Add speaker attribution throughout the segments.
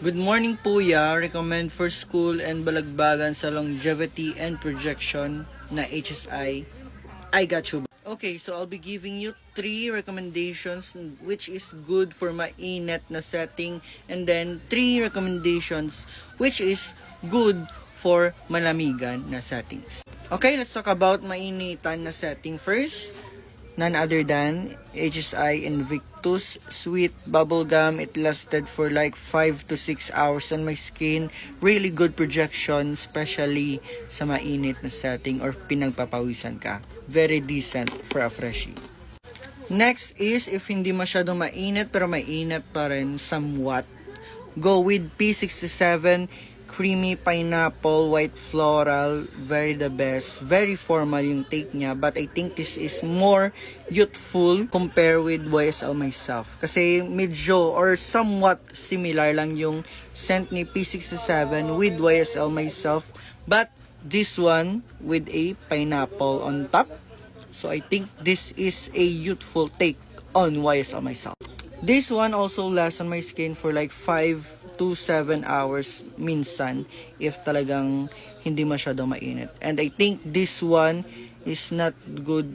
Speaker 1: Good morning po ya. Recommend for school and balagbagan sa longevity and projection na HSI. I got you. Okay, so I'll be giving you 3 recommendations which is good for mainit na setting, and then 3 recommendations which is good for malamigan na settings. Okay, let's talk about mainitan na setting first. None other than HSI Invictus Sweet Bubblegum. It lasted for like 5 to 6 hours on my skin. Really good projection, especially sa mainit na setting or pinagpapawisan ka. Very decent for a freshie. Next is, if hindi masyadong mainit pero mainit pa rin somewhat, go with P67 Creamy Pineapple White Floral. Very the best. Very formal yung take niya, but I think this is more youthful compared with YSL Myself. Kasi medyo or somewhat similar lang yung scent ni P67 with YSL Myself, but this one with a pineapple on top. So I think this is a youthful take on YSL Myself. This one also lasts on my skin for like 5 to 7 hours minsan if talagang hindi masyadong mainit. And I think this one is not good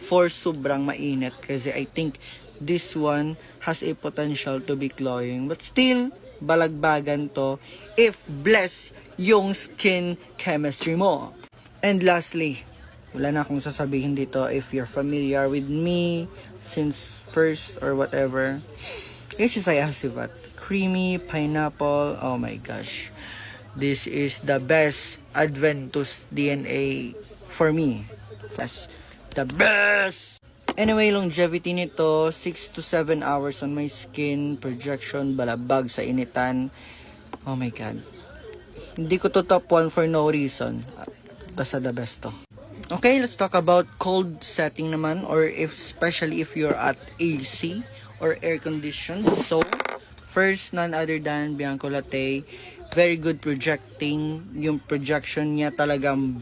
Speaker 1: for sobrang mainit kasi I think this one has a potential to be cloying. But still, balagbagan to if bless yung skin chemistry mo. And lastly, wala na akong sasabihin dito if you're familiar with me since first or whatever. HSI Asivat. Creamy pineapple. Oh my gosh. This is the best Adventus DNA for me. That's the best! Anyway, longevity nito, 6 to 7 hours on my skin. Projection, balabag sa initan. Oh my god. Hindi ko to top 1 for no reason. Basta the best to. Okay, let's talk about cold setting naman, or if especially if you're at AC or air conditioned. So, first, none other than Bianco Latte. Very good projecting. Yung projection niya talagang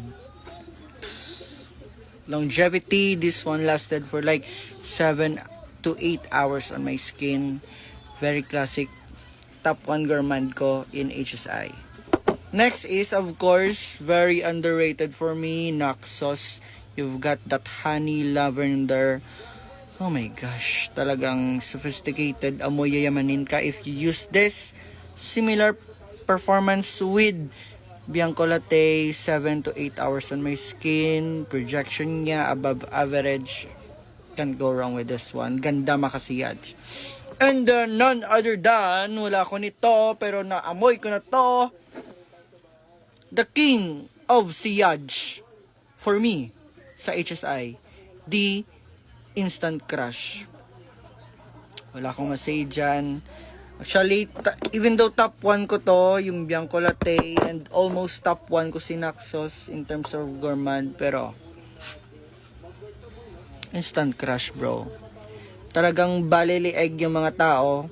Speaker 1: longevity. This one lasted for like 7 to 8 hours on my skin. Very classic. Top 1 gourmand ko in HSI. Next is, of course, very underrated for me, Naxos. You've got that honey lavender. Oh my gosh, talagang sophisticated. Amoy yayamanin ka if you use this. Similar performance with Bianco Latte, 7 to 8 hours on my skin. Projection niya above average. Can't go wrong with this one. Ganda makasiyad. And none other than, wala ko nito pero naamoy ko na to, the king of siyaj for me sa HSI, the Instant Crush. Wala akong masay dyan. Actually, even though top 1 ko to, yung Bianco Latte, and almost top 1 ko si Naxos in terms of gourmand, pero Instant Crush, bro. Talagang balilieg yung mga tao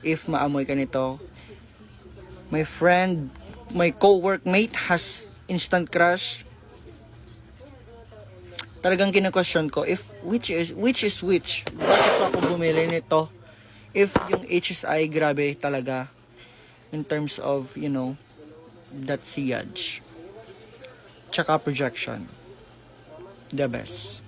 Speaker 1: if maamoy ka nito. My friend, my co-workmate has Instant Crush. Talagang kina-question ko if which is which. Bakit pa ako bumili nito? If yung HSI grabe talaga in terms of, you know, that siyaj. Tsaka projection. The best.